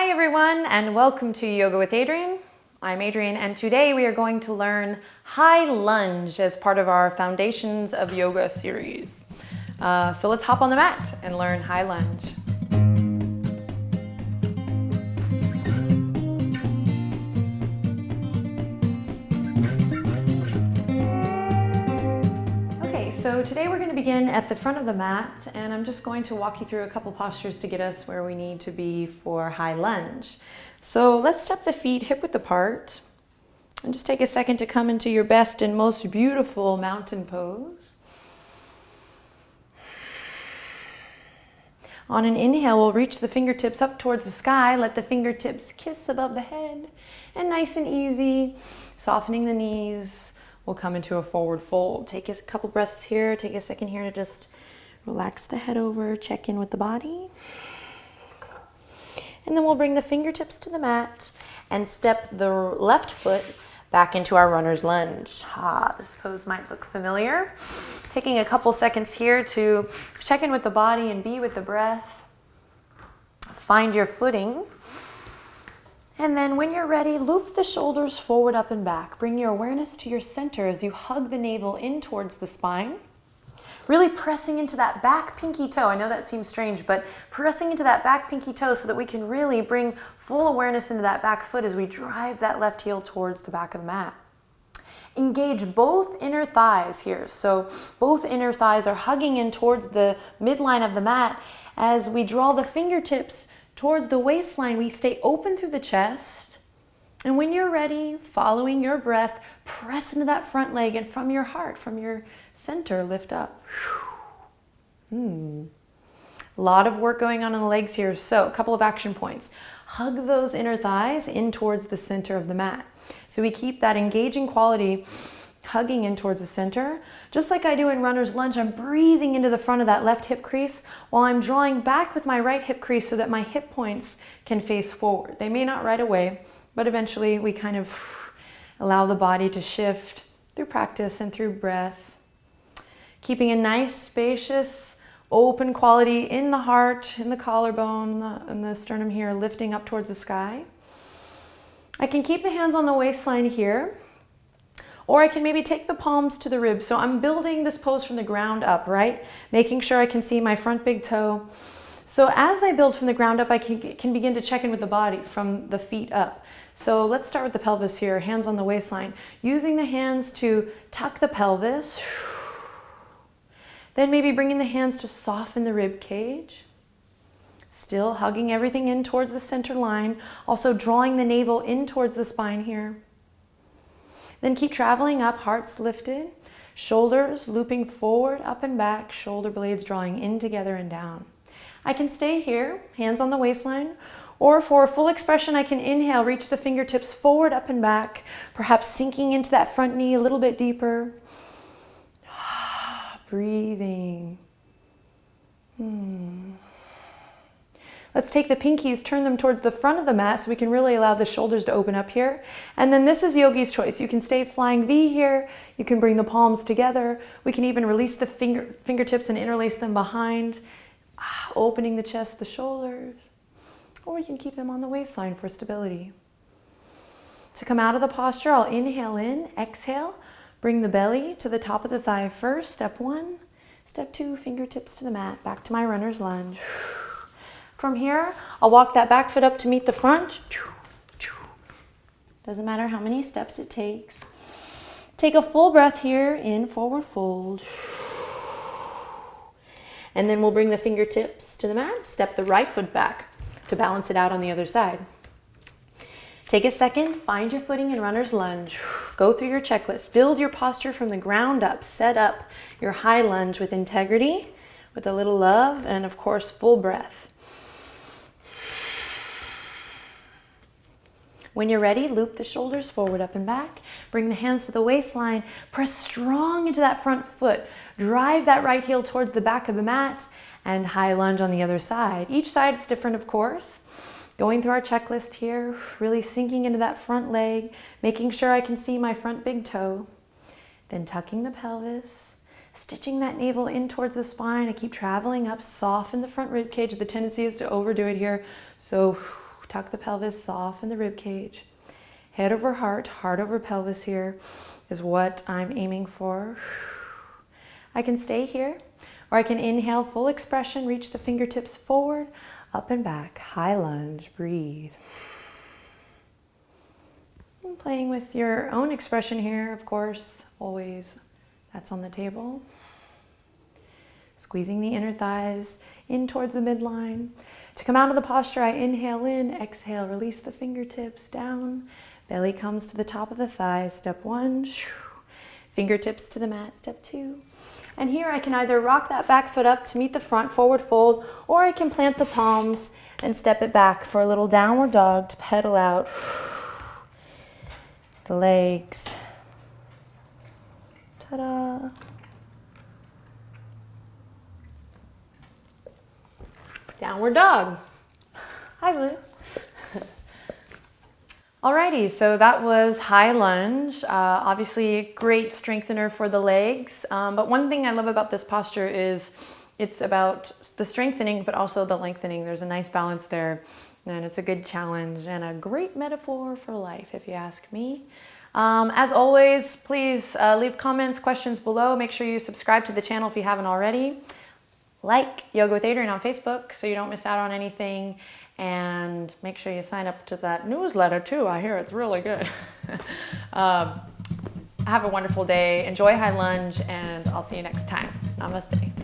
Hi everyone, and welcome to Yoga with Adriene. I'm Adriene, and today we are going to learn High Lunge as part of our Foundations of Yoga series. So let's hop on the mat and learn High Lunge. So today we're going to begin at the front of the mat, and I'm just going to walk you through a couple postures to get us where we need to be for High Lunge. So let's step the feet hip width apart and just take a second to come into your best and most beautiful mountain pose. On an inhale, we'll reach the fingertips up towards the sky, let the fingertips kiss above the head, and nice and easy, softening the knees, we'll come into a forward fold. Take a couple breaths here. Take a second here to just relax the head over, check in with the body. And then we'll bring the fingertips to the mat and step the left foot back into our runner's lunge. This pose might look familiar. Taking a couple seconds here to check in with the body and be with the breath. Find your footing. And then when you're ready, loop the shoulders forward, up and back. Bring your awareness to your center as you hug the navel in towards the spine. Really pressing into that back pinky toe. I know that seems strange, but pressing into that back pinky toe so that we can really bring full awareness into that back foot as we drive that left heel towards the back of the mat. Engage both inner thighs here. So both inner thighs are hugging in towards the midline of the mat. As we draw the fingertips towards the waistline, we stay open through the chest. And when you're ready, following your breath, press into that front leg and from your heart, from your center, lift up. A lot of work going on the legs here. So a couple of action points. Hug those inner thighs in towards the center of the mat. So we keep that engaging quality hugging in towards the center. Just like I do in runner's lunge, I'm breathing into the front of that left hip crease while I'm drawing back with my right hip crease so that my hip points can face forward. They may not right away, but eventually we kind of allow the body to shift through practice and through breath. Keeping a nice, spacious, open quality in the heart, in the collarbone, and the sternum here, lifting up towards the sky. I can keep the hands on the waistline here, or I can maybe take the palms to the ribs. So I'm building this pose from the ground up, right? Making sure I can see my front big toe. So as I build from the ground up, I can begin to check in with the body from the feet up. So let's start with the pelvis here, hands on the waistline. Using the hands to tuck the pelvis. Then maybe bringing the hands to soften the rib cage. Still hugging everything in towards the center line. Also drawing the navel in towards the spine here. Then keep traveling up, hearts lifted, shoulders looping forward, up and back, shoulder blades drawing in together and down. I can stay here, hands on the waistline, or for a full expression, I can inhale, reach the fingertips forward, up and back, perhaps sinking into that front knee a little bit deeper. Breathing. Let's take the pinkies, turn them towards the front of the mat so we can really allow the shoulders to open up here. And then this is yogi's choice. You can stay flying V here. You can bring the palms together. We can even release the fingertips and interlace them behind, opening the chest, the shoulders. Or we can keep them on the waistline for stability. To come out of the posture, I'll inhale in, exhale, bring the belly to the top of the thigh first. Step one. Step two, fingertips to the mat, back to my runner's lunge. From here, I'll walk that back foot up to meet the front. Doesn't matter how many steps it takes. Take a full breath here in forward fold. And then we'll bring the fingertips to the mat. Step the right foot back to balance it out on the other side. Take a second, find your footing in runner's lunge. Go through your checklist. Build your posture from the ground up. Set up your high lunge with integrity, with a little love, and of course, full breath. When you're ready, loop the shoulders forward, up and back. Bring the hands to the waistline. Press strong into that front foot. Drive that right heel towards the back of the mat and high lunge on the other side. Each side is different, of course. Going through our checklist here, really sinking into that front leg, making sure I can see my front big toe. Then tucking the pelvis, stitching that navel in towards the spine. I keep traveling up, soften the front rib cage. The tendency is to overdo it here. So Tuck the pelvis, soften the rib cage. Head over heart, heart over pelvis here is what I'm aiming for. I can stay here, or I can inhale, full expression, reach the fingertips forward, up and back, high lunge, breathe. And playing with your own expression here, of course, always that's on the table. Squeezing the inner thighs in towards the midline. To come out of the posture, I inhale in, exhale, release the fingertips down. Belly comes to the top of the thighs, step 1. Fingertips to the mat, step 2. And here I can either rock that back foot up to meet the front, forward fold, or I can plant the palms and step it back for a little downward dog to pedal out the legs. Ta-da! Downward dog. Hi, Lou. Alrighty, so that was high lunge. Obviously, great strengthener for the legs. But one thing I love about this posture is it's about the strengthening, but also the lengthening. There's a nice balance there, and it's a good challenge and a great metaphor for life, if you ask me. As always, please leave comments, questions below. Make sure you subscribe to the channel if you haven't already. Like Yoga with Adriene on Facebook so you don't miss out on anything. And make sure you sign up to that newsletter too. I hear it's really good. Have a wonderful day. Enjoy high lunge, and I'll see you next time. Namaste.